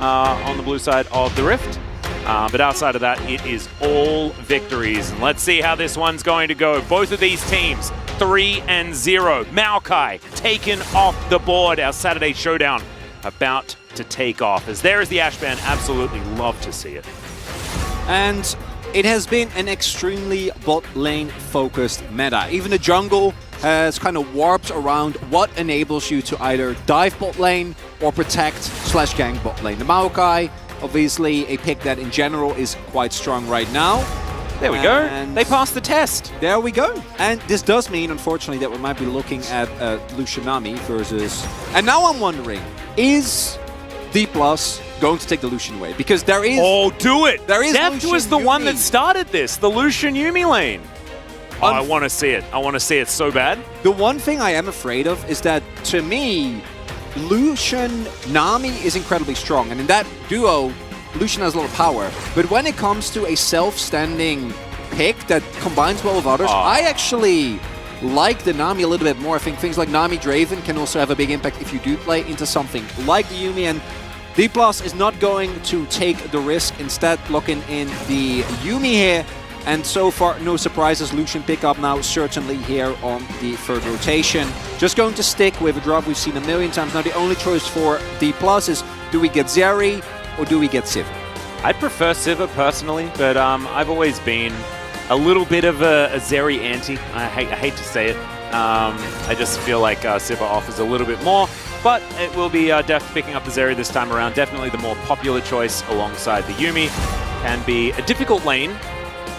on the blue side of the Rift. But outside of that, it is all victories. And let's see how this one's going to go. Both of these teams, 3-0. Maokai taken off the board. Our Saturday showdown about to take off. As there is the Ash ban, absolutely love to see it. And it has been an extremely bot lane focused meta. Even the jungle has kind of warped around what enables you to either dive bot lane or protect/gank bot lane. The Maokai, obviously a pick that in general is quite strong right now. There we go. They passed the test. There we go. And this does mean, unfortunately, that we might be looking at Lucianami versus... And now I'm wondering, is D+ going to take the Lucian away? Because there is... Oh, do it! There is Deft was the one that started this, the Lucian Yuumi lane. Oh, I want to see it. I want to see it so bad. The one thing I am afraid of is that, to me, Lucian Nami is incredibly strong. And in that duo, Lucian has a lot of power. But when it comes to a self-standing pick that combines well with others, I actually like the Nami a little bit more. I think things like Nami Draven can also have a big impact if you do play into something like the Yuumi. And D+ is not going to take the risk, instead locking in the Yuumi here. And so far, no surprises. Lucian pickup now certainly here on the third rotation. Just going to stick with a drop we've seen a million times. Now the only choice for D+ is, do we get Zeri or do we get Sivir? I'd prefer Sivir personally, but I've always been a little bit of a Zeri anti. I hate to say it. I just feel like Sivir offers a little bit more, but it will be Deft picking up the Zeri this time around. Definitely the more popular choice alongside the Yuumi. Can be a difficult lane.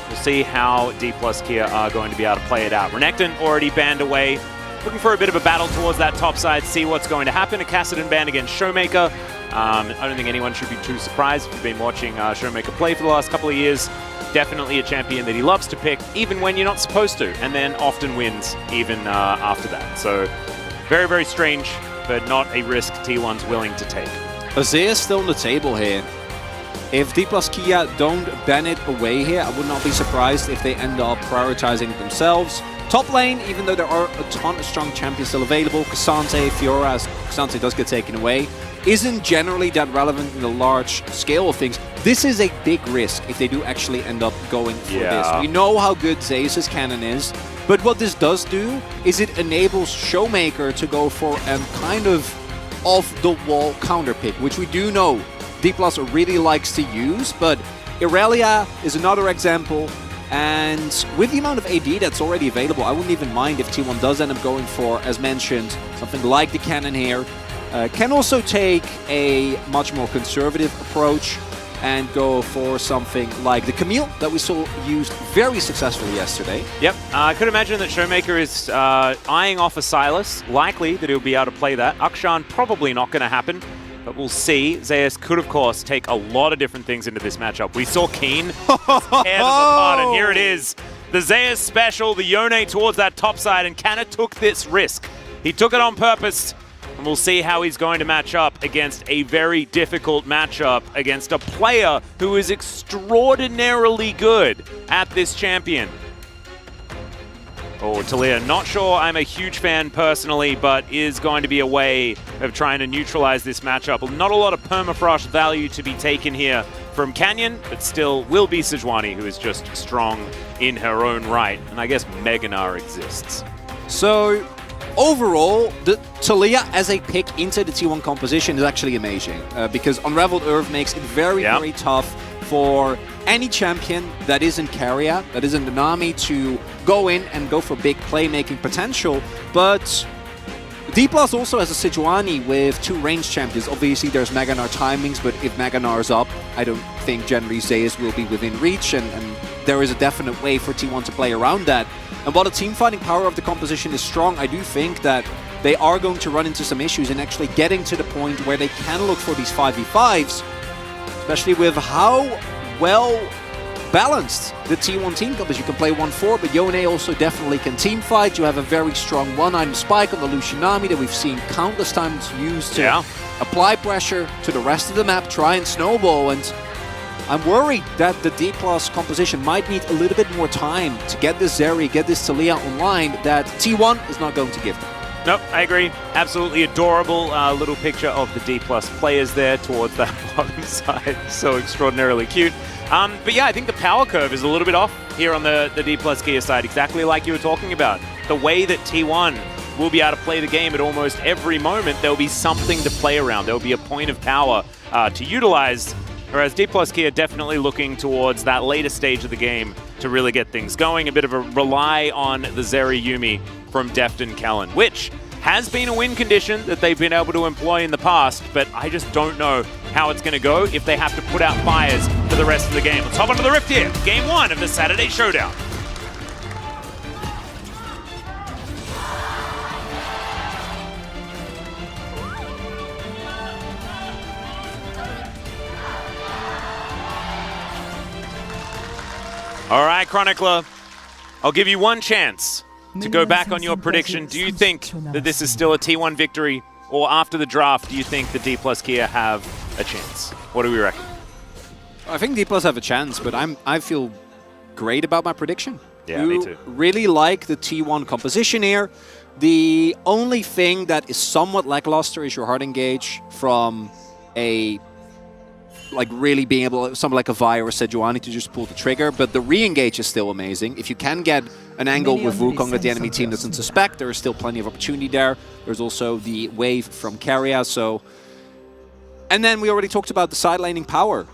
We'll see how D+ Kia are going to be able to play it out. Renekton already banned away. Looking for a bit of a battle towards that top side, see what's going to happen. A Kassadin ban against Showmaker. I don't think anyone should be too surprised if you've been watching Showmaker play for the last couple of years. Definitely a champion that he loves to pick, even when you're not supposed to, and then often wins even after that. So very, very strange, but not a risk T1's willing to take. Zeus still on the table here. If D+ Kia don't ban it away here, I would not be surprised if they end up prioritizing it themselves. Top lane, even though there are a ton of strong champions still available, K'Sante, Fiora, as K'Sante does get taken away, isn't generally that relevant in the large scale of things. This is a big risk if they do actually end up going for this. We know how good Zeus' cannon is, but what this does do is it enables Showmaker to go for a kind of off-the-wall counter pick, which we do know D+ really likes to use, but Irelia is another example. And with the amount of AD that's already available, I wouldn't even mind if T1 does end up going for, as mentioned, something like the cannon here. Can also take a much more conservative approach and go for something like the Camille that we saw used very successfully yesterday. Yep, I could imagine that Showmaker is eyeing off a Sylas. Likely that he'll be able to play that. Akshan probably not going to happen. But we'll see. Zeus could, of course, take a lot of different things into this matchup. We saw Keen tear them apart, and here it is. The Zeus special, the Yone towards that top side, and Kanna took this risk. He took it on purpose, and we'll see how he's going to match up against a very difficult matchup against a player who is extraordinarily good at this champion. Oh, Talia, not sure I'm a huge fan personally, but is going to be a way of trying to neutralize this matchup. Not a lot of permafrost value to be taken here from Canyon, but still will be Sejuani, who is just strong in her own right. And I guess Meganar exists. So, overall, the Talia as a pick into the T1 composition is actually amazing, because Unraveled Earth makes it very, very tough for any champion that isn't Keria, that isn't the Nami, to go in and go for big playmaking potential. But D+ also has a Sejuani with two ranged champions. Obviously, there's Meganar timings, but if Meganar's up, I don't think generally Zeus will be within reach, and there is a definite way for T1 to play around that. And while the team fighting power of the composition is strong, I do think that they are going to run into some issues in actually getting to the point where they can look for these 5v5s, especially with how well balanced the T1 team comes. You can play 1-4, but Yone also definitely can team fight. You have a very strong one-item spike on the Lucianami that we've seen countless times used to apply pressure to the rest of the map, try and snowball. And I'm worried that the D+ composition might need a little bit more time to get this Zeri, get this Talia online that T1 is not going to give them. Nope, I agree. Absolutely adorable little picture of the D+ players there towards that bottom side. So extraordinarily cute. But yeah, I think the power curve is a little bit off here on the D+ Keria side, exactly like you were talking about. The way that T1 will be able to play the game at almost every moment, there'll be something to play around. There'll be a point of power to utilize, whereas D+ Keria definitely looking towards that later stage of the game to really get things going. A bit of a rely on the Zeri Yuumi from Deft and Kellen, which has been a win condition that they've been able to employ in the past, but I just don't know how it's going to go if they have to put out fires for the rest of the game. Let's hop onto the Rift here. Game 1 of the Saturday Showdown. All right, Chronicler, I'll give you one chance to go back on your prediction. Do you think that this is still a T1 victory, or after the draft, do you think the D+ Keria have a chance? What do we reckon? I think D+ have a chance, but I feel great about my prediction. Yeah, me too. Really like the T1 composition here. The only thing that is somewhat lackluster is your hard engage from a really being able, something like a Vi or a Sejuani to just pull the trigger, but the re-engage is still amazing. If you can get an angle with Wukong that the enemy team doesn't suspect, there is still plenty of opportunity there. There's also the wave from Keria, so... And then we already talked about the side laning power.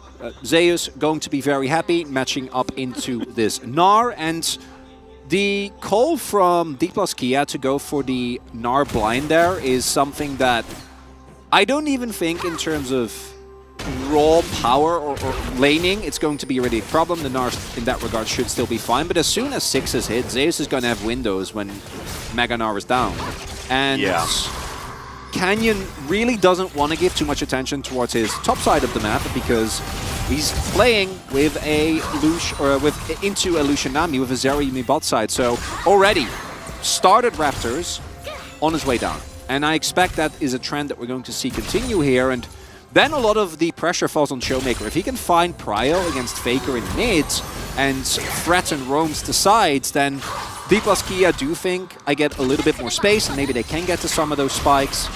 Zeus going to be very happy, matching up into this Gnar, and the call from D+ Keria to go for the Gnar blind there is something that I don't even think in terms of raw power or laning, it's going to be really a problem. The Gnar in that regard should still be fine, but as soon as 6 is hit, Zeus is going to have windows when Mega Gnar is down. And yeah. Canyon really doesn't want to give too much attention towards his top side of the map because he's playing with a into a Lucian Nami with a Zeri Yuumi bot side. So already started Raptors on his way down. And I expect that is a trend that we're going to see continue here. And then a lot of the pressure falls on Showmaker. If he can find Prio against Faker in mids and threaten roams to sides, then D+ Keria do think I get a little bit more space and maybe they can get to some of those spikes.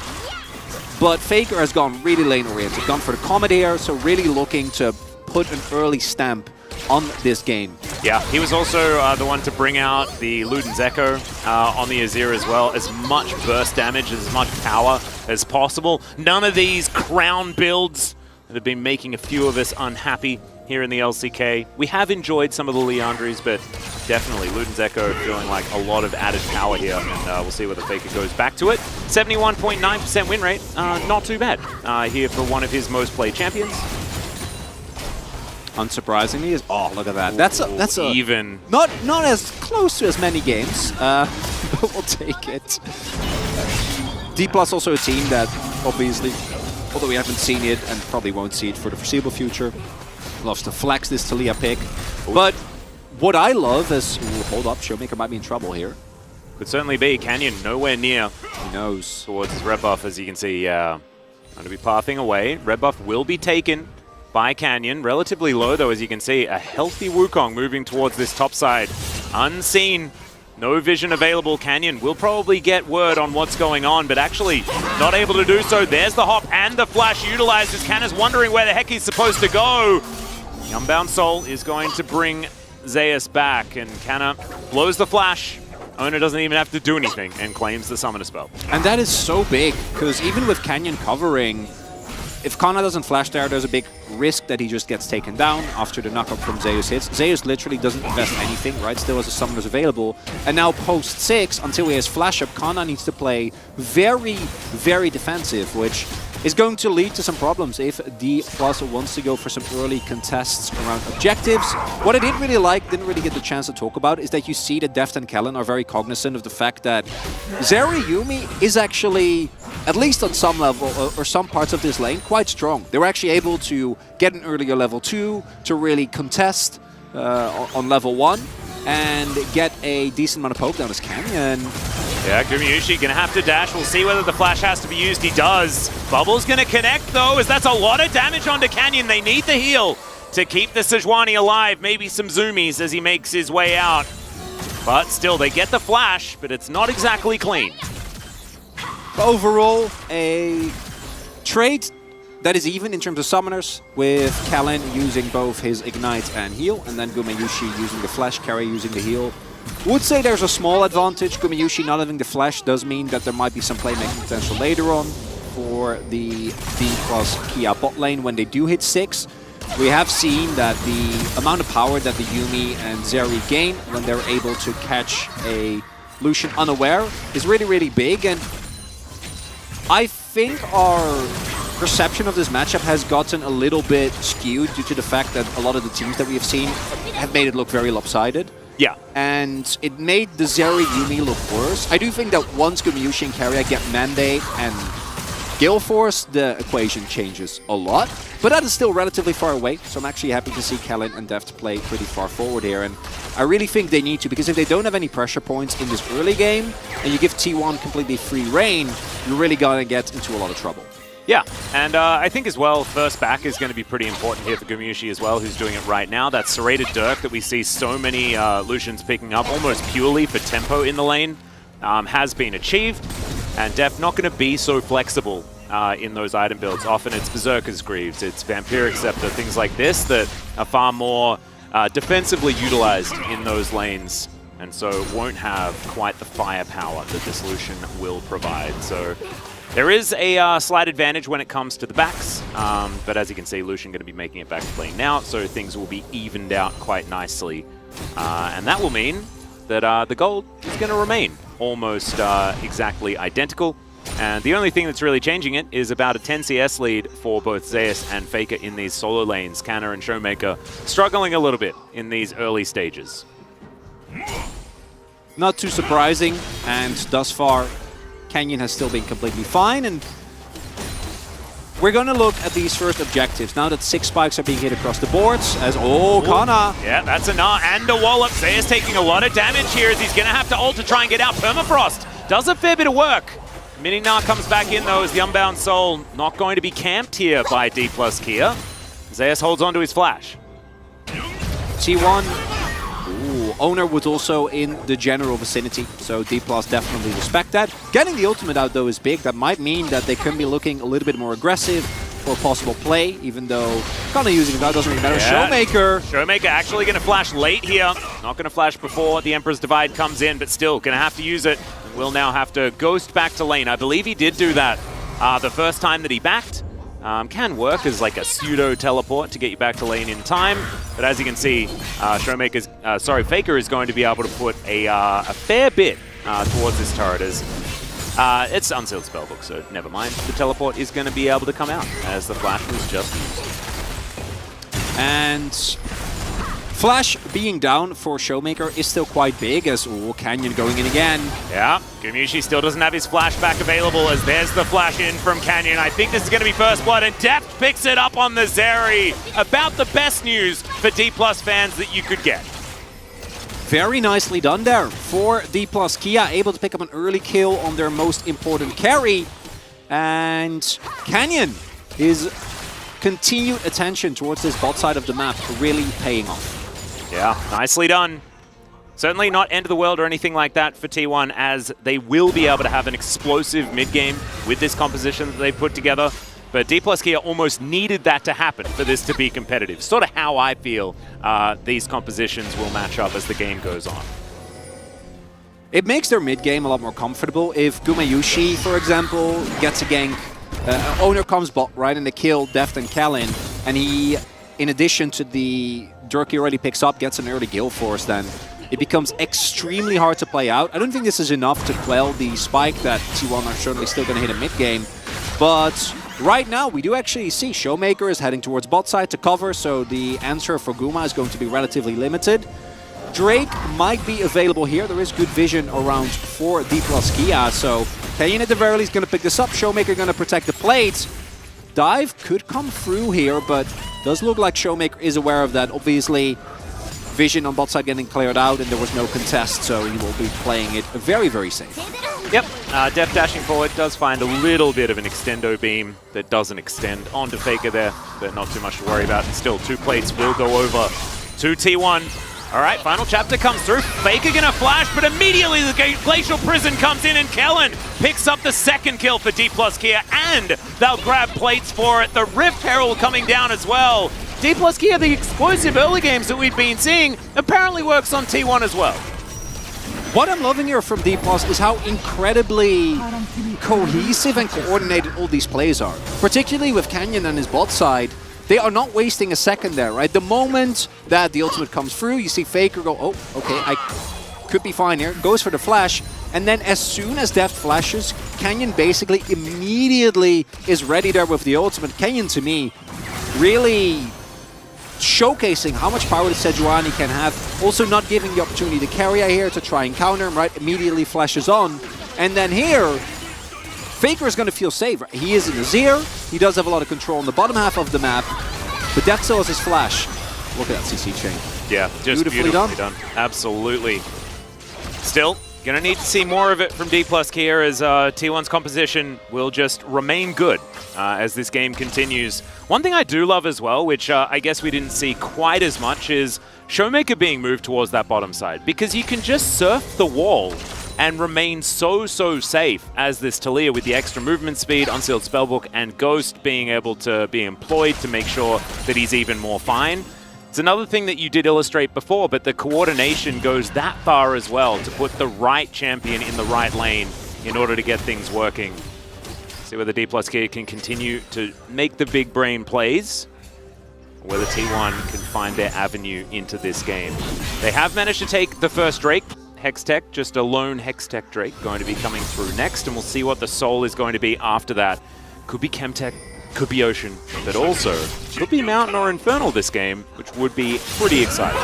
But Faker has gone really lane-oriented, gone for the Comet here, so really looking to put an early stamp on this game. Yeah, he was also the one to bring out the Luden's Echo on the Azir as well. As much burst damage, as much power as possible. None of these crown builds that have been making a few of us unhappy here in the LCK. We have enjoyed some of the Leandries, but definitely Luden's Echo feeling like a lot of added power here, and we'll see whether Faker goes back to it. 71.9% win rate, not too bad here for one of his most played champions. Unsurprisingly, is look at that. That's a even not as close to as many games, but we'll take it. D+ also a team that obviously, although we haven't seen it and probably won't see it for the foreseeable future, loves to flex this Taliyah pick. But what I love is, hold up, Showmaker might be in trouble here. Could certainly be. Canyon nowhere near. He knows. Towards his red buff, as you can see, going to be pathing away. Red buff will be taken by Canyon. Relatively low, though, as you can see. A healthy Wukong moving towards this top side. Unseen. No vision available. Canyon will probably get word on what's going on, but actually not able to do so. There's the hop and the flash utilized as Canna's wondering where the heck he's supposed to go. The Unbound Soul is going to bring Zeus back, and Canna blows the flash. Oner doesn't even have to do anything and claims the Summoner spell. And that is so big, because even with Canyon covering, if Kana doesn't flash there, there's a big risk that he just gets taken down after the knockup from Zeus hits. Zeus literally doesn't invest anything, right? Still has a Summoners available. And now post 6, until he has flash up, Kana needs to play very, very defensive, which is going to lead to some problems if D+ wants to go for some early contests around objectives. What I didn't really like, didn't really get the chance to talk about, is that you see that Deft and Kellen are very cognizant of the fact that Zeri Yuumi is actually, at least on some level, or some parts of this lane, quite strong. They were actually able to get an earlier level 2 to really contest on level 1 and get a decent amount of poke down as Canyon. Yeah, Gumayusi gonna have to dash. We'll see whether the flash has to be used. He does. Bubble's gonna connect though, as that's a lot of damage onto Canyon. They need the heal to keep the Sejuani alive. Maybe some zoomies as he makes his way out. But still, they get the flash, but it's not exactly clean. Overall, a trade that is even in terms of summoners, with Kalin using both his Ignite and heal, and then Gumayusi using the Flash, Keria using the heal. Would say there's a small advantage. Gumayusi not having the Flash does mean that there might be some playmaking potential later on for the D+Kia bot lane when they do hit 6. We have seen that the amount of power that the Yuumi and Zeri gain when they're able to catch a Lucian unaware is really, really big, and I think our perception of this matchup has gotten a little bit skewed due to the fact that a lot of the teams that we have seen have made it look very lopsided. Yeah. And it made the Zeri Yuumi look worse. I do think that once Gumayusi and Keria get Mandate and Gale Force, the equation changes a lot. But that is still relatively far away, so I'm actually happy to see Kalin and Deft play pretty far forward here. And I really think they need to, because if they don't have any pressure points in this early game, and you give T1 completely free reign, you're really gonna get into a lot of trouble. Yeah, and I think as well, first back is going to be pretty important here for Gumayusi as well, who's doing it right now. That serrated Dirk that we see so many Lucians picking up almost purely for tempo in the lane has been achieved. And Def not going to be so flexible in those item builds. Often it's Berserker's Greaves, it's Vampiric Scepter, things like this that are far more defensively utilized in those lanes. And so won't have quite the firepower that this Lucian will provide. So there is a slight advantage when it comes to the backs, but as you can see, Lucian going to be making it back to lane now, so things will be evened out quite nicely. And that will mean that the gold is going to remain almost exactly identical. And the only thing that's really changing it is about a 10 CS lead for both Zeus and Faker in these solo lanes. Canna and Showmaker struggling a little bit in these early stages. Not too surprising, and thus far, Canyon has still been completely fine, and we're going to look at these first objectives now that 6 spikes are being hit across the boards. As Kana. Yeah, that's a gnaw and a wallop. Zeus taking a lot of damage here as he's going to have to ult to try and get out. Permafrost does a fair bit of work. Mini-Gnar comes back in though as the Unbound Soul not going to be camped here by D+Kia. Zeus holds on to his flash. T1. Oner was also in the general vicinity, so D+ definitely respect that. Getting the ultimate out though is big. That might mean that they can be looking a little bit more aggressive for a possible play, even though kind of using that doesn't really matter. Yeah. Showmaker actually going to flash late here. Not going to flash before the Emperor's Divide comes in, but still going to have to use it. And will now have to ghost back to lane. I believe he did do that the first time that he backed. Can work as like a pseudo teleport to get you back to lane in time, but as you can see, Faker is going to be able to put a fair bit towards this turret. It's unsealed spellbook, so never mind. The teleport is going to be able to come out as the flash was just used. And Flash being down for Showmaker is still quite big, as Canyon going in again. Yeah, Gumayusi still doesn't have his flashback available, as there's the flash in from Canyon. I think this is going to be first blood, and Deft picks it up on the Zeri. About the best news for D+ fans that you could get. Very nicely done there for D+ Kia, able to pick up an early kill on their most important carry. And Canyon is continued attention towards this bot side of the map really paying off. Yeah, nicely done. Certainly not end of the world or anything like that for T1, as they will be able to have an explosive mid-game with this composition that they've put together. But D+ Kia almost needed that to happen for this to be competitive. Sort of how I feel these compositions will match up as the game goes on. It makes their mid-game a lot more comfortable. If Gumayusi, for example, gets a gank, Oner comes bot, right, and they kill Deft and Kalin, and he, in addition to the Dirk he already picks up, gets an early Gale Force, then it becomes extremely hard to play out. I don't think this is enough to quell the spike that T1 are certainly still going to hit a mid-game, but right now we do actually see Showmaker is heading towards bot side to cover, so the answer for Guma is going to be relatively limited. Drake might be available here. There is good vision around for D+ Kia, so Canyon at the very least going to pick this up. Showmaker going to protect the plate. Dive could come through here, but does look like Showmaker is aware of that. Obviously, vision on bot side getting cleared out, and there was no contest, so he will be playing it very, very safe. Yep, Deft dashing forward does find a little bit of an extendo beam that doesn't extend onto Faker there, but not too much to worry about. And still, 2 plates will go over to T1. All right, final chapter comes through. Faker gonna flash, but immediately the Glacial Prison comes in and Kellen picks up the second kill for D+Keria, and they'll grab plates for it. The Rift Herald coming down as well. D+Keria, the explosive early games that we've been seeing, apparently works on T1 as well. What I'm loving here from D+ is how incredibly cohesive and coordinated all these plays are. Particularly with Canyon on his bot side. They are not wasting a second there, right? The moment that the ultimate comes through, you see Faker go, oh, okay, I could be fine here. Goes for the flash. And then as soon as Deft flashes, Canyon basically immediately is ready there with the ultimate. Canyon, to me, really showcasing how much power the Sejuani can have. Also not giving the opportunity to Keria here to try and counter him, right? Immediately flashes on. And then here, Faker is going to feel safe. He is in Azir. He does have a lot of control on the bottom half of the map. But Deft still has his flash. Look at that CC chain. Yeah, just beautifully done. Absolutely. Still, gonna need to see more of it from D+Keria as T1's composition will just remain good as this game continues. One thing I do love as well, which I guess we didn't see quite as much, is Showmaker being moved towards that bottom side, because you can just surf the wall and remain so safe as this Taliyah with the extra movement speed, Unsealed Spellbook, and Ghost being able to be employed to make sure that he's even more fine. It's another thing that you did illustrate before, but the coordination goes that far as well to put the right champion in the right lane in order to get things working. See whether D+Keria can continue to make the big brain plays, or whether T1 can find their avenue into this game. They have managed to take the first Drake. Hextech, just a lone Hextech Drake going to be coming through next, and we'll see what the soul is going to be after that. Could be Chemtech, could be Ocean, but also could be Mountain or Infernal this game, which would be pretty exciting.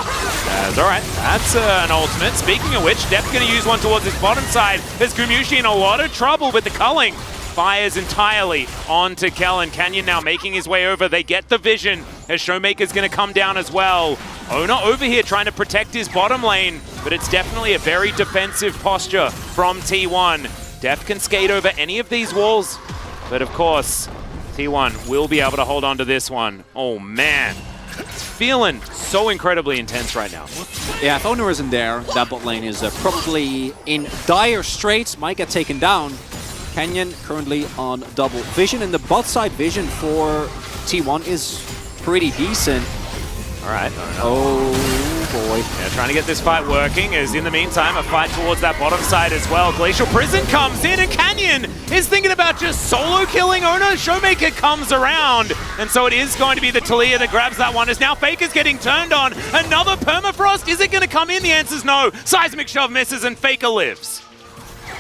Alright, that's an ultimate. Speaking of which, Depp's going to use one towards his bottom side. There's Gumayusi in a lot of trouble with the culling. Fires entirely onto Kellen. Canyon now making his way over. They get the vision as Showmaker's going to come down as well. Oner over here trying to protect his bottom lane, but it's definitely a very defensive posture from T1. Deft can skate over any of these walls, but of course, T1 will be able to hold on to this one. Oh man, it's feeling so incredibly intense right now. Yeah, if Oner isn't there, that bot lane is probably in dire straits, might get taken down. Canyon currently on double vision, and the bot side vision for T1 is pretty decent. All right. Oh boy. Yeah, trying to get this fight working, as in the meantime, a fight towards that bottom side as well. Glacial Prison comes in, and Canyon is thinking about just solo killing Oner. Showmaker comes around, and so it is going to be the Taliyah that grabs that one, as now Faker's getting turned on. Another Permafrost, is it going to come in? The answer's no. Seismic Shove misses, and Faker lives.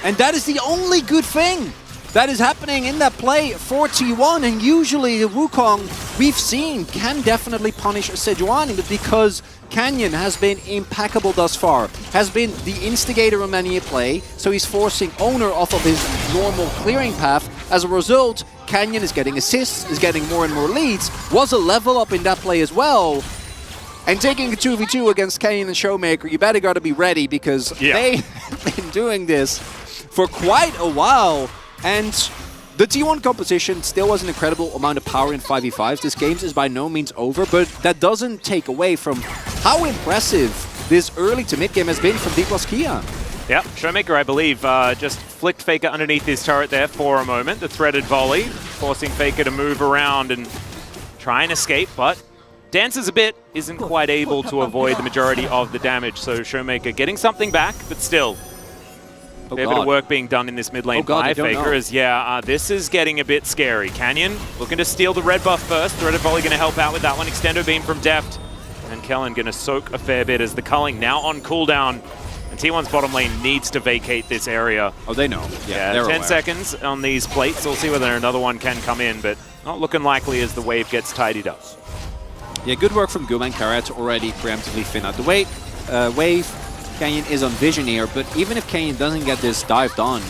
And that is the only good thing that is happening in that play for T1. And usually the Wukong we've seen can definitely punish Sejuani, but because Canyon has been impeccable thus far, has been the instigator of many a play, so he's forcing Oner off of his normal clearing path. As a result, Canyon is getting assists, is getting more and more leads, was a level up in that play as well. And taking a 2v2 against Canyon and Showmaker, you better gotta be ready, because they've been doing this for quite a while. And the T1 composition still has an incredible amount of power in 5v5s. This game is by no means over, but that doesn't take away from how impressive this early to mid game has been from D+Keria. Yep, Showmaker, I believe, just flicked Faker underneath his turret there for a moment. The threaded volley, forcing Faker to move around and try and escape, but dances a bit, isn't quite able to avoid the majority of the damage. So Showmaker getting something back, but still, a fair bit of work being done in this mid lane by Faker. As this is getting a bit scary. Canyon looking to steal the red buff first. Threaded volley going to help out with that one. Extendo beam from Deft. And Kellen going to soak a fair bit as the culling now on cooldown. And T1's bottom lane needs to vacate this area. Oh, they know. Yeah, 10 aware. seconds on these plates. We'll see whether another one can come in, but not looking likely as the wave gets tidied up. Yeah, good work from Guma and Keria to already preemptively thin out the wave. Canyon is on vision here, but even if Canyon doesn't get this dived on,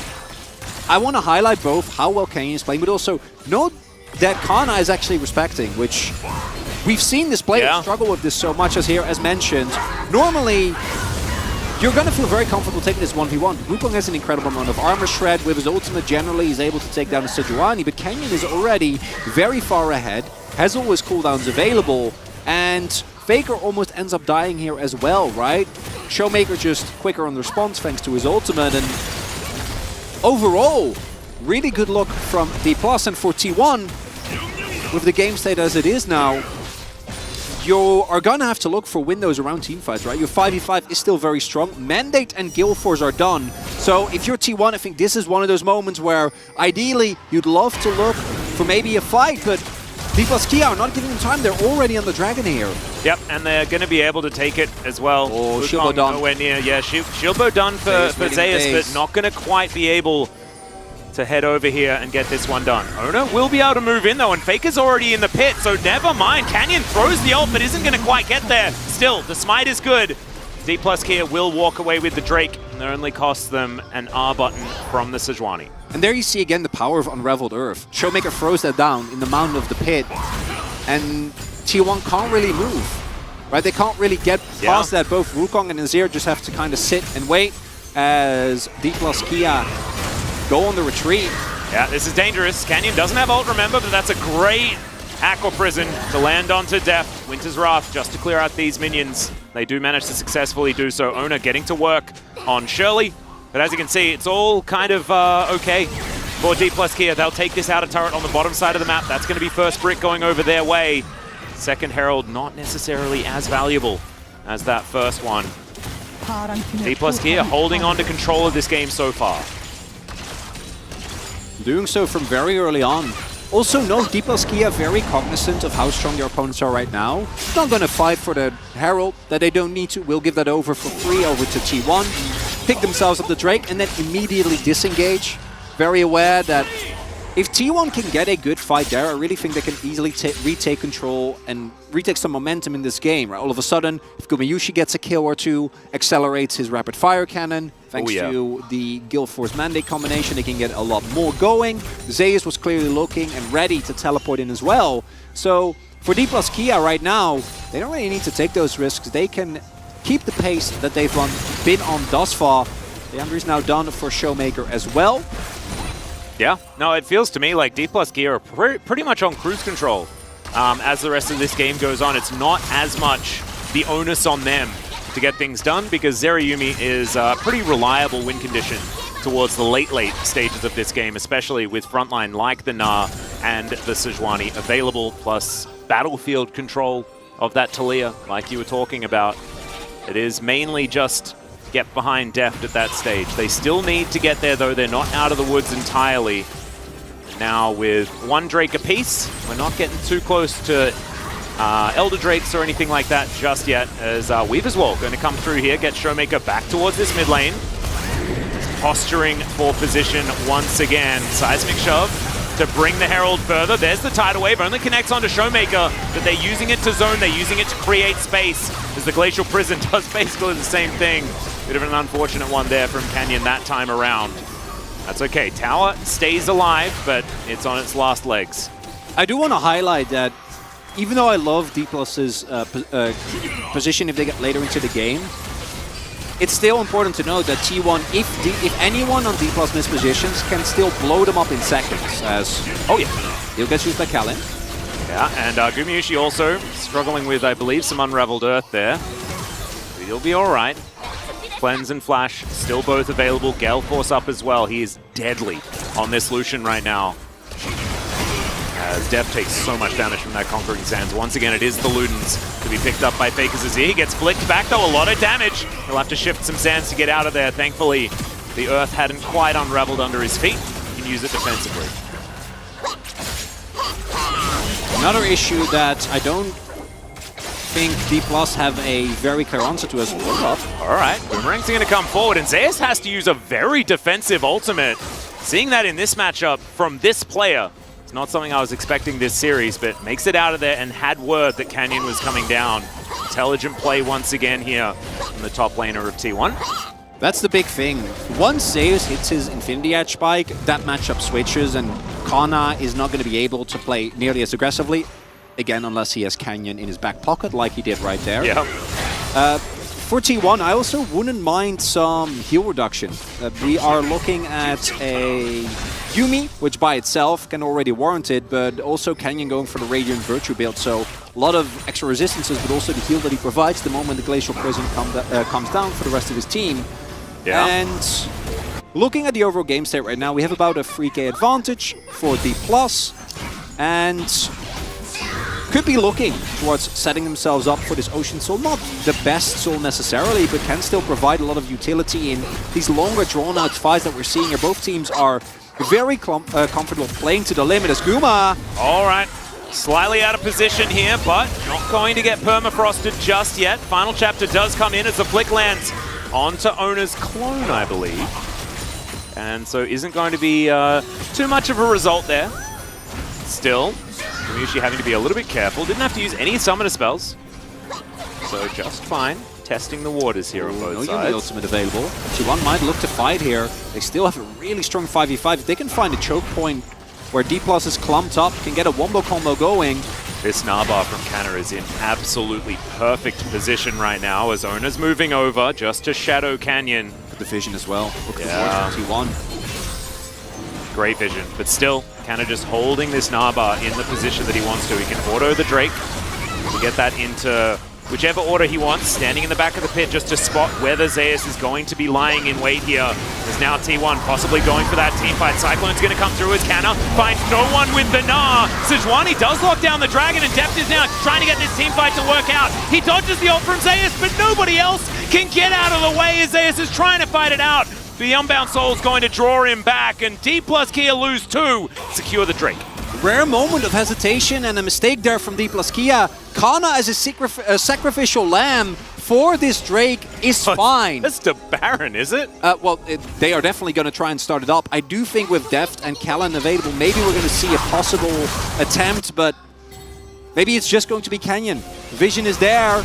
I want to highlight both how well Canyon is playing, but also note that Kana is actually respecting, which we've seen this player struggle with this so much, as here, as mentioned. Normally, you're going to feel very comfortable taking this 1v1. Wukong has an incredible amount of armor shred. With his ultimate, generally, he's able to take down the Sejuani, but Canyon is already very far ahead, has always cooldowns available, and Faker almost ends up dying here as well, right? Showmaker just quicker on response thanks to his ultimate, and overall, really good look from D+, and for T1, with the game state as it is now, you are gonna have to look for windows around teamfights, right? Your 5v5 is still very strong. Mandate and Guild Force are done. So if you're T1, I think this is one of those moments where ideally you'd love to look for maybe a fight, but D+ Keria are not giving them time. They're already on the dragon here. Yep, and they're going to be able to take it as well. Oh, Shilbo done. Nowhere near. Yeah, Shilbo done for Zeus, but not going to quite be able to head over here and get this one done. Oner will be able to move in though, and Faker's already in the pit, so never mind. Canyon throws the ult, but isn't going to quite get there. Still, the smite is good. D+ Keria will walk away with the Drake, and that only costs them an R button from the Sejuani. And there you see again the power of Unraveled Earth. Showmaker throws that down in the mountain of the pit, and T1 can't really move, right? They can't really get past that. Both Wukong and Azir just have to kind of sit and wait as D+ Keria go on the retreat. Yeah, this is dangerous. Canyon doesn't have ult, remember, but that's a great Aqua Prison to land onto Deft. Winter's Wrath just to clear out these minions. They do manage to successfully do so. Oner getting to work on Shirley. But as you can see, it's all kind of okay for D+ Keria. They'll take this outer turret on the bottom side of the map. That's going to be first brick going over their way. Second Herald not necessarily as valuable as that first one. D+ Keria holding on to control of this game so far. Doing so from very early on. Also note, D+ Keria very cognizant of how strong their opponents are right now. Not going to fight for the Herald that they don't need to. We'll give that over for free over to T1. Pick themselves up the Drake and then immediately disengage. Very aware that if T1 can get a good fight there, I really think they can easily retake control and retake some momentum in this game. Right? All of a sudden, if Gumayusi gets a kill or two, accelerates his rapid fire cannon, thanks to the Guild Force Mandate combination, they can get a lot more going. Zeus was clearly looking and ready to teleport in as well. So for D+ Keria right now, they don't really need to take those risks. They can keep the pace that they've been on thus far. The Andrew is now done for Showmaker as well. Yeah, no, it feels to me like D+ Keria are pretty much on cruise control. As the rest of this game goes on, it's not as much the onus on them to get things done, because Zerayumi is a pretty reliable win condition towards the late stages of this game, especially with frontline like the Gnar and the Sejuani available, plus battlefield control of that Taliyah, like you were talking about. It is mainly just get behind Deft at that stage. They still need to get there, though. They're not out of the woods entirely. Now, with one Drake apiece, we're not getting too close to Elder Drakes or anything like that just yet, as Weaver's Wall going to come through here, get Showmaker back towards this mid lane. Posturing for position once again. Seismic Shove to bring the Herald further. There's the Tidal Wave, only connects onto Showmaker, but they're using it to zone, they're using it to create space, as the Glacial Prison does basically the same thing. Bit of an unfortunate one there from Canyon that time around. That's okay, Tower stays alive, but it's on its last legs. I do want to highlight that even though I love D+'s position if they get later into the game, it's still important to note that T1, if anyone on D+ missed positions, can still blow them up in seconds, as he'll get used by Kalin. Yeah, and Gumayusi also struggling with, I believe, some Unraveled Earth there. But he'll be alright. Cleanse and Flash still both available. Gale Force up as well. He is deadly on this Lucian right now, as Deft takes so much damage from that Conquering Sands. Once again, it is the Ludens to be picked up by Faker's Azir. He gets flicked back, though, a lot of damage. He'll have to shift some sands to get out of there. Thankfully, the Earth hadn't quite unraveled under his feet. He can use it defensively. Another issue that I don't think D+ have a very clear answer to as well. Alright, Boomerang's going to come forward, and Zeus has to use a very defensive ultimate. Seeing that in this matchup from this player, it's not something I was expecting this series, but makes it out of there and had word that Canyon was coming down. Intelligent play once again here from the top laner of T1. That's the big thing. Once Zeus hits his Infinity Edge spike, that matchup switches, and Kana is not going to be able to play nearly as aggressively. Again, unless he has Canyon in his back pocket, like he did right there. Yeah. For T1, I also wouldn't mind some heal reduction. We are looking at a Yuumi, which by itself can already warrant it, but also Canyon going for the Radiant Virtue build. So a lot of extra resistances, but also the heal that he provides the moment the Glacial Prison comes down for the rest of his team. Yeah. And looking at the overall game state right now, we have about a 3k advantage for D+, and could be looking towards setting themselves up for this Ocean Soul. Not the best soul necessarily, but can still provide a lot of utility in these longer drawn-out fights that we're seeing here. Both teams are very comfortable playing to the limit as Guma. All right, slightly out of position here, but not going to get permafrosted just yet. Final chapter does come in as the flick lands onto Oner's clone, I believe. And so isn't going to be too much of a result there. Still, Gumayusi having to be a little bit careful. Didn't have to use any summoner spells. So just fine. Testing the waters here on both sides. No ultimate available. T1 might look to fight here. They still have a really strong 5v5. If they can find a choke point where D+ is clumped up, can get a wombo combo going. This Narbar from Canna is in absolutely perfect position right now as Oner's moving over just to Shadow Canyon. The vision as well. Looking Yeah. forward to T1. Great vision, but still, Canna just holding this Narbar in the position that he wants to. He can auto the Drake to get that into whichever order he wants, standing in the back of the pit just to spot whether Zeus is going to be lying in wait here. There's now T1 possibly going for that team fight. Cyclone's going to come through as Canna finds no one with the Gnar. Sejuani does lock down the Dragon, and Deft is now trying to get this team fight to work out. He dodges the ult from Zeus, but nobody else can get out of the way as Zeus is trying to fight it out. The Unbound Soul's going to draw him back, and D+ Kia lose 2, secure the Drake. Rare moment of hesitation and a mistake there from D+ Kia. Kana as a sacrificial lamb for this Drake is fine. That's the Baron, is it? Well, they are definitely going to try and start it up. I do think with Deft and Callan available, maybe we're going to see a possible attempt, but maybe it's just going to be Canyon. Vision is there.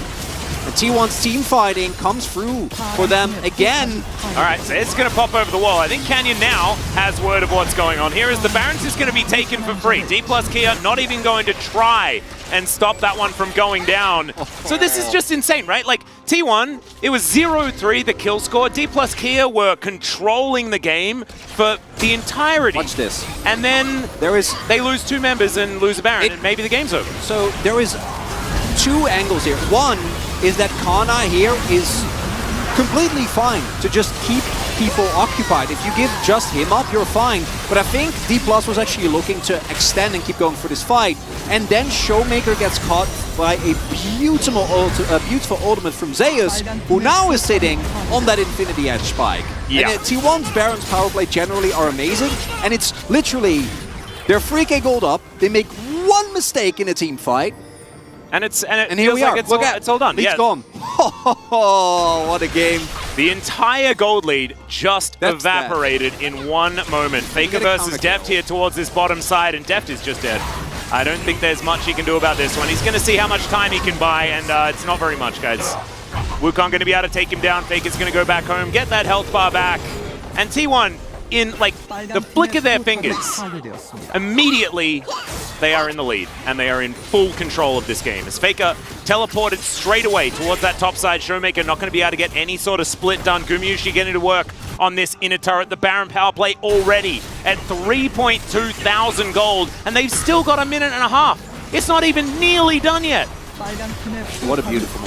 And T1's team fighting comes through for them again. All right, so it's going to pop over the wall. I think Canyon now has word of what's going on here as the Baron's just going to be taken for free. D+ Kia not even going to try and stop that one from going down. So this is just insane, right? Like, T1, it was 0-3 the kill score. D+ Kia were controlling the game for the entirety. Watch this. And then they lose 2 members and lose a Baron, and maybe the game's over. So there is 2 angles here. One is that Kana here is completely fine to just keep people occupied. If you give just him up, you're fine. But I think D+ was actually looking to extend and keep going for this fight. And then Showmaker gets caught by a beautiful ultimate from Zeus, who now is sitting on that Infinity Edge spike. Yeah. And T1's Baron's power play generally are amazing, and it's literally, they're 3k gold up, they make one mistake in a team fight, and it here we are. It's all done. Lead's gone. Oh, what a game. The entire gold lead just evaporated in one moment. Faker versus Deft here towards this bottom side, and Deft is just dead. I don't think there's much he can do about this one. He's going to see how much time he can buy, and it's not very much, guys. Wukong going to be able to take him down. Faker's going to go back home, get that health bar back. And T1, in like the flick of their fingers, immediately they are in the lead, and they are in full control of this game. As Faker teleported straight away towards that top side, Showmaker not going to be able to get any sort of split done. Gumayusi getting to work on this inner turret. The Baron power play already at 3.2 thousand gold, and they've still got a minute and a half. It's not even nearly done yet. What a beautiful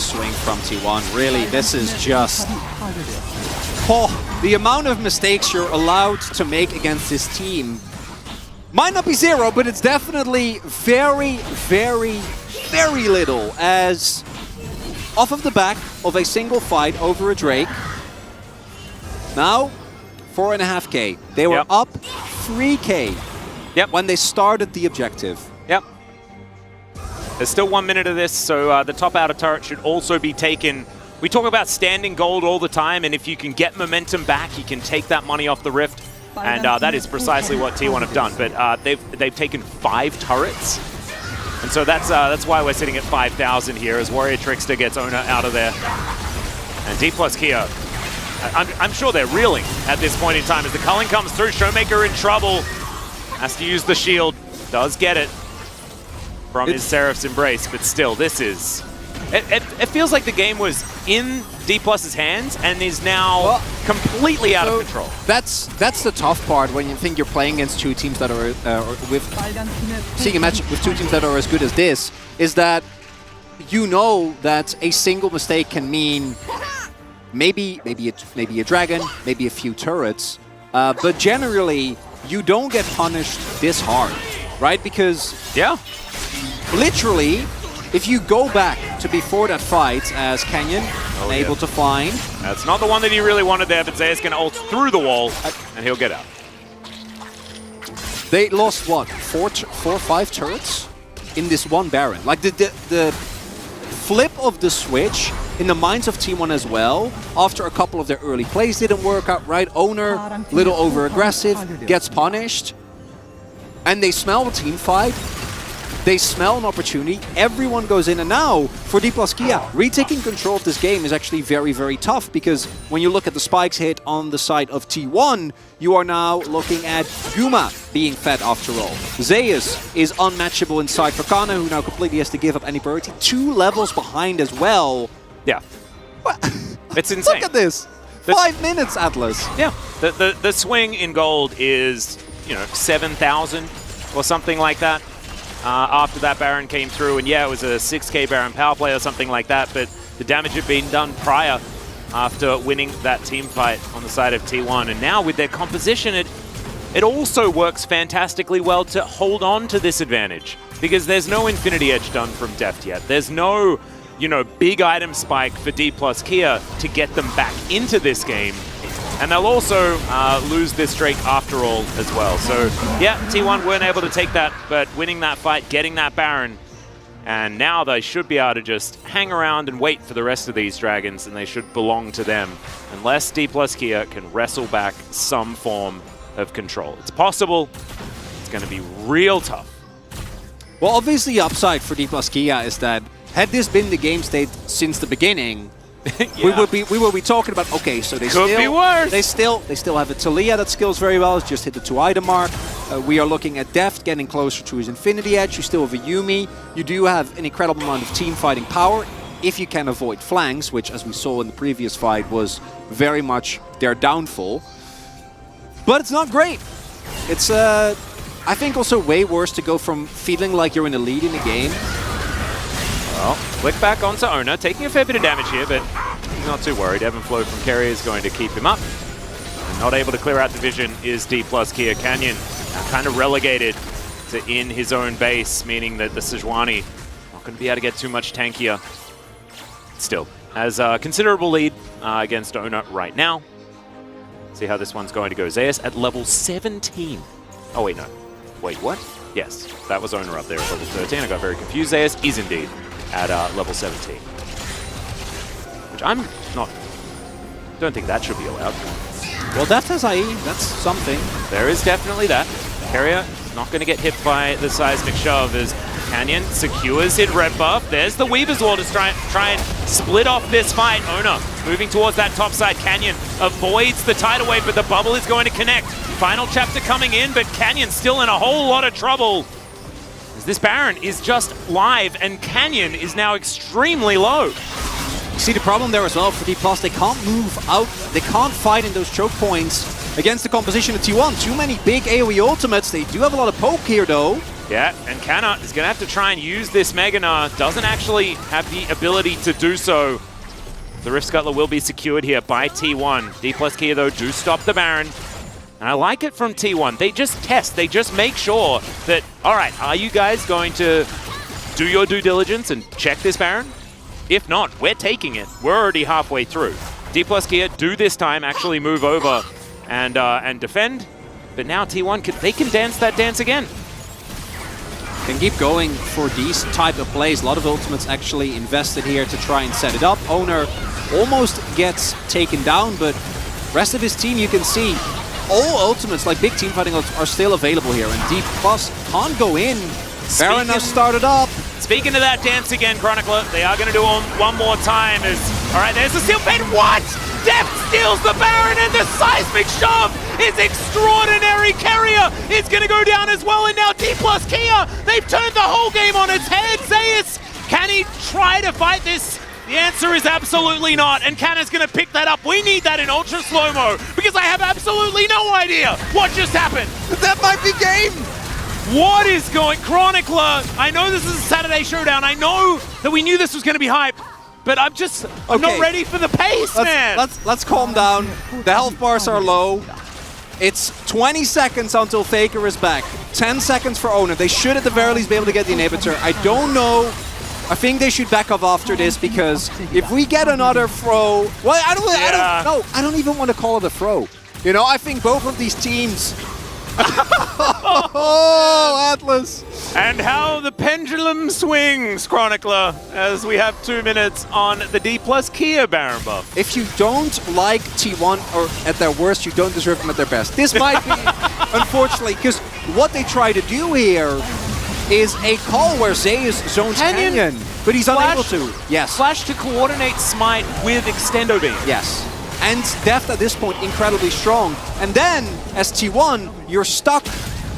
swing from T1. Really, this is just... Oh, the amount of mistakes you're allowed to make against this team might not be 0, but it's definitely very, very, very little, as off of the back of a single fight over a Drake, now 4.5k. They were up 3k when they started the objective. Yep. There's still 1 minute of this, so the top outer turret should also be taken. We talk about standing gold all the time, and if you can get momentum back, you can take that money off the Rift. And that is precisely what T1 have done. But they've taken 5 turrets. And so that's why we're sitting at 5,000 here as Warrior Trickster gets Oner out of there. And D+ Kia, I'm sure they're reeling at this point in time as the culling comes through. Showmaker in trouble. Has to use the shield. Does get it from his Seraph's Embrace. But still, this is... It feels like the game was in D+'s hands and is now completely out of control. That's the tough part when you think you're playing against 2 teams that are seeing a match with 2 teams that are as good as this. is that you know that a single mistake can mean maybe a dragon, maybe a few turrets, but generally you don't get punished this hard, right? Because literally, if you go back to before that fight as Canyon, able to find. That's not the one that he really wanted there, but Zeus can ult through the wall, and he'll get out. They lost, what, 4 or 5 turrets in this one Baron? Like, the flip of the switch in the minds of T1 as well, after a couple of their early plays didn't work out right. Oner, little over-aggressive, gets punished, and they smell a team fight. They smell an opportunity, everyone goes in, and now, for D+Keria, retaking control of this game is actually very, very tough, because when you look at the spikes hit on the side of T1, you are now looking at Guma being fed after all. Zeus is unmatchable inside for Kana, who now completely has to give up any priority. 2 levels behind as well. Yeah. What? It's insane. Look at this! 5 minutes, Atlas! Yeah. The swing in gold is, 7,000 or something like that. After that Baron came through, and yeah, it was a 6k Baron power play or something like that, but the damage had been done prior after winning that team fight on the side of T1. And now with their composition, it also works fantastically well to hold on to this advantage, because there's no Infinity Edge done from Deft yet. There's no, big item spike for D+Keria to get them back into this game. And they'll also lose this streak after all as well. So, yeah, T1 weren't able to take that, but winning that fight, getting that Baron, and now they should be able to just hang around and wait for the rest of these dragons, and they should belong to them, unless D+Keria can wrestle back some form of control. It's possible. It's going to be real tough. Well, obviously the upside for D+Keria is that had this been the game state since the beginning, we will be talking about, okay, so they Could be worse. They still have a Taliyah that skills very well. It's just hit the 2-item mark. We are looking at Deft getting closer to his Infinity Edge. You still have a Yuumi. You do have an incredible amount of team fighting power if you can avoid flanks, which, as we saw in the previous fight, was very much their downfall. But it's not great. It's, I think, also way worse to go from feeling like you're in the lead in the game. Well, click back onto Oner, taking a fair bit of damage here, but he's not too worried. Ebb and Flow from Keria is going to keep him up. And not able to clear out the vision is D+Keria. Canyon kind of relegated to in his own base, meaning that the Sejuani not going to be able to get too much tankier. Still, has a considerable lead against Oner right now. See how this one's going to go. Zeus at level 17. Oh, wait, no. Wait, what? Yes, that was Oner up there at level 13. I got very confused. Zeus is indeed at level 17. Which I'm not... don't think that should be allowed. Well, that has IE. That's something. There is definitely that. Keria not going to get hit by the seismic shove as Canyon secures his red buff. There's the Weaver's Wall to try and split off this fight. Oner moving towards that top side. Canyon avoids the tidal wave, but the bubble is going to connect. Final chapter coming in, but Canyon still in a whole lot of trouble. This Baron is just live, and Canyon is now extremely low. See the problem there as well for D+, they can't move out, they can't fight in those choke points against the composition of T1. Too many big AoE ultimates. They do have a lot of poke here though. Yeah, and Kana is going to have to try and use this Meganar. Doesn't actually have the ability to do so. The Rift Scuttler will be secured here by T1. D+Keria though do stop the Baron. And I like it from T1. They just test. They just make sure that, all right, are you guys going to do your due diligence and check this Baron? If not, we're taking it. We're already halfway through. D+Keria do this time actually move over and defend. But now T1, they can dance that dance again. Can keep going for these type of plays. A lot of ultimates actually invested here to try and set it up. Oner almost gets taken down, but rest of his team, you can see, all ultimates, like big team fighting ultimates, are still available here, and D+ can't go in. Baron has started up. Speaking of that dance again, Chronicler, they are going to do it one more time. All right, there's the Steel Fade. What? Deft steals the Baron, and the seismic shove is extraordinary. Keria is going to go down as well, and now D+Keria, they've turned the whole game on its head. Zeus, can he try to fight this? The answer is absolutely not, and Kana's going to pick that up. We need that in ultra slow-mo, because I have absolutely no idea what just happened. That might be game! What is going... Chronicler, I know this is a Saturday showdown. I know that we knew this was going to be hype. But I'm not ready for the pace, man. Let's calm down. The health bars are low. It's 20 seconds until Faker is back. 10 seconds for Oner. They should at the very least be able to get the inhibitor. I don't know. I think they should back off after this, because if we get another throw... Well, I don't even want to call it a throw. You know, I think both of these teams... Oh, Atlas! And how the pendulum swings, Chronicler, as we have 2 minutes on the D+ Kia Baron buff. If you don't like T1, or at their worst, you don't deserve them at their best. This might be, unfortunately, because what they try to do here is a call where Zeus zones Canyon, but he's unable to. Yes. Flash to coordinate Smite with Extendo Beam. Yes. And Deft at this point incredibly strong. And then, as T1, you're stuck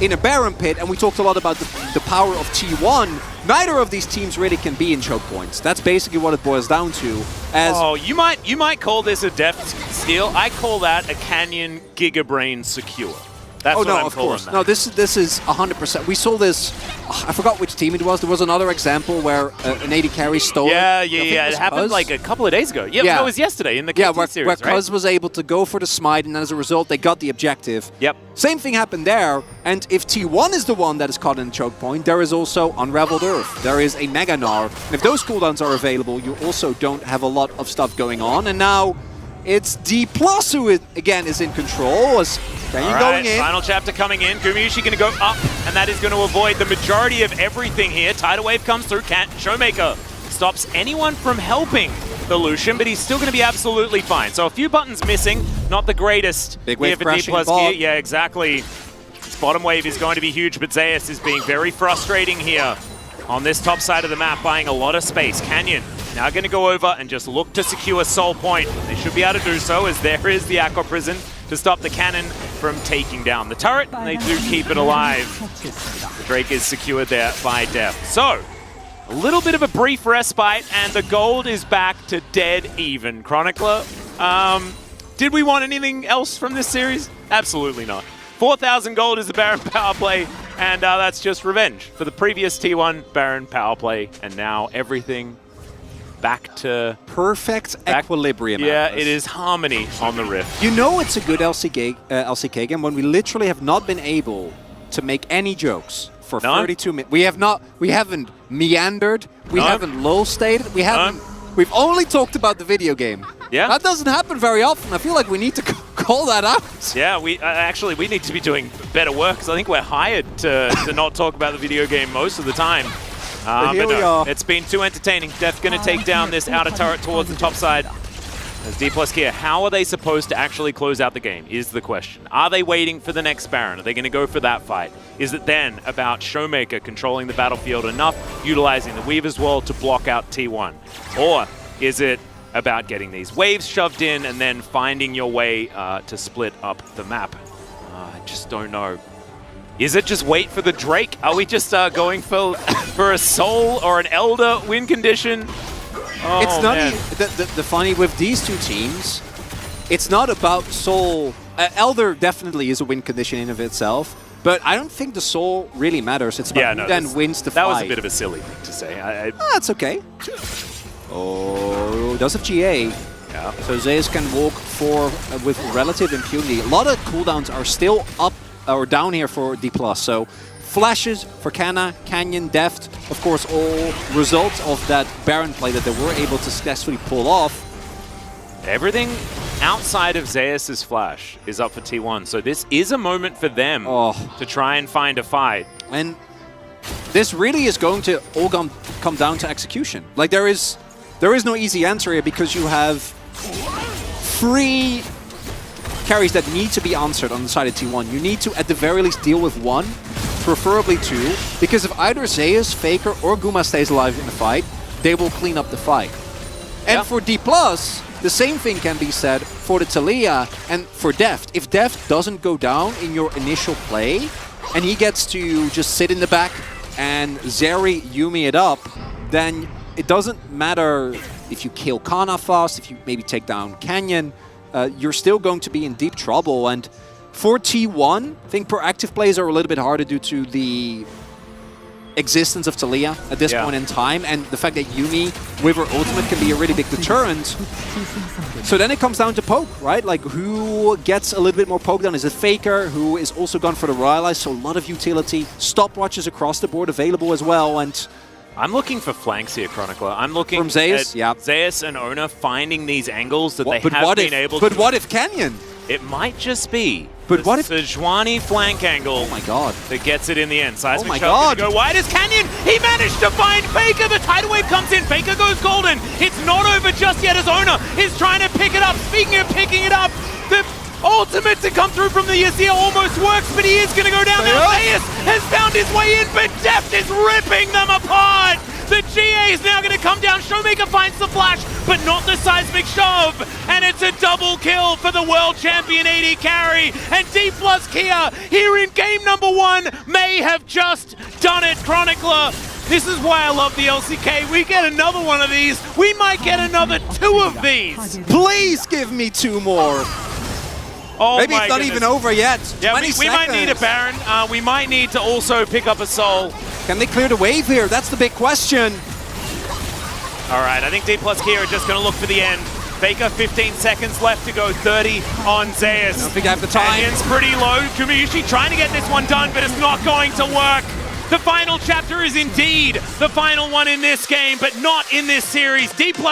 in a Baron pit, and we talked a lot about the power of T1. Neither of these teams really can be in choke points. That's basically what it boils down to. As you might call this a Deft steal. I call that a Canyon Gigabrain secure. That's what I'm calling that. No, this is 100%. We saw this. I forgot which team it was. There was another example where an AD carry stole. Yeah. It happened like a couple of days ago. Yeah, it was yesterday in the KT series, where Cuz was able to go for the smite, and as a result, they got the objective. Yep. Same thing happened there. And if T1 is the one that is caught in the choke point, there is also Unraveled Earth. There is a Mega Gnar. And if those cooldowns are available, you also don't have a lot of stuff going on. And now it's D+ who, again, is in control. As Canyon going in. Final chapter coming in. Gumayusi going to go up, and that is going to avoid the majority of everything here. Tidal Wave comes through. Showmaker stops anyone from helping the Lucian, but he's still going to be absolutely fine. So a few buttons missing. Not the greatest. Big wave here for D+ crashing gear. Yeah, exactly. This bottom wave is going to be huge, but Zeus is being very frustrating here on this top side of the map, buying a lot of space. Canyon now going to go over and just look to secure Soul Point. They should be able to do so, as there is the Aqua Prison to stop the cannon from taking down the turret, and they do keep it alive. The Drake is secured there by Deft. So, a little bit of a brief respite, and the gold is back to dead even. Chronicler, did we want anything else from this series? Absolutely not. 4,000 gold is the Baron power play, and that's just revenge for the previous T1 Baron power play, and now everything back to perfect equilibrium. Yeah, Atlas. It is harmony on the Rift. You know it's a good LCK game when we literally have not been able to make any jokes for 32 minutes. We haven't meandered, we haven't low stated, we've only talked about the video game. Yeah. That doesn't happen very often. I feel like we need to call that out. Yeah, we need to be doing better work, because I think we're hired to not talk about the video game most of the time. But no, it's been too entertaining. Deft going to take down this outer turret towards the top side. As D+ Kia, how are they supposed to actually close out the game is the question. Are they waiting for the next Baron? Are they going to go for that fight? Is it then about Showmaker controlling the battlefield enough, utilizing the Weaver's Wall to block out T1? Or is it about getting these waves shoved in and then finding your way to split up the map? I just don't know. Is it just wait for the Drake? Are we just going for a Soul or an Elder win condition? Oh, it's not the funny with these two teams, it's not about Soul. Elder definitely is a win condition in of itself, but I don't think the Soul really matters. It's about who then wins the fight. That was a bit of a silly thing to say. That's okay. Oh, does have GA. Yeah. So Zeus can walk with relative impunity. A lot of cooldowns are still up or down here for D+. So flashes for Canyon, Deft, of course, all results of that Baron play that they were able to successfully pull off. Everything outside of Zeus's flash is up for T1, so this is a moment for them to try and find a fight. And this really is going to all come down to execution. Like there is no easy answer here, because you have 3 carries that need to be answered on the side of T1. You need to, at the very least, deal with 1, preferably 2, because if either Zeus, Faker, or Guma stays alive in the fight, they will clean up the fight. And for D+, the same thing can be said for the Taliyah and for Deft. If Deft doesn't go down in your initial play, and he gets to just sit in the back and Zeri Yumi it up, then it doesn't matter if you kill Kana fast, if you maybe take down Canyon, you're still going to be in deep trouble. And For T1, I think proactive plays are a little bit harder due to the existence of Taliyah at this point in time, and the fact that Yuumi with her ultimate can be a really big deterrent. So then it comes down to poke, right? Like, who gets a little bit more poke done? Is it Faker, who is also gone for the Royalize? So a lot of utility. Stopwatches across the board available as well, and I'm looking for flanks here, Chronicler. I'm looking from Zeus, at Zeus and Oner finding these angles that they have been able to... But what if Canyon? It might just be but what if Sejuani flank angle. Oh my god. That gets it in the end. Seismic oh my god. Go wide as Canyon. He managed to find Faker. The tidal wave comes in. Faker goes golden. It's not over just yet as Oner is trying to pick it up. Speaking of picking it up, the ultimate to come through from the Azir almost works, but he is going to go down there. Zeus has found his way in, but Deft is ripping them apart. The GA is now going to come down. Showmaker finds the flash, but not the seismic shove. And it's a double kill for the world champion AD carry. And D plus Kia here in game number 1 may have just done it, Chronicler. This is why I love the LCK. We get another one of these. We might get another 2 of these. Please give me 2 more. Oh maybe it's not even over yet. Yeah, we might need a Baron. We might need to also pick up a soul. Can they clear the wave here? That's the big question. All right, I think D plus Keria are just going to look for the end. Faker, 15 seconds left to go, 30 on Zeus. I don't think I have the time. Canyon's pretty low. Gumayusi trying to get this one done, but it's not going to work. The final chapter is indeed the final one in this game, but not in this series. D plus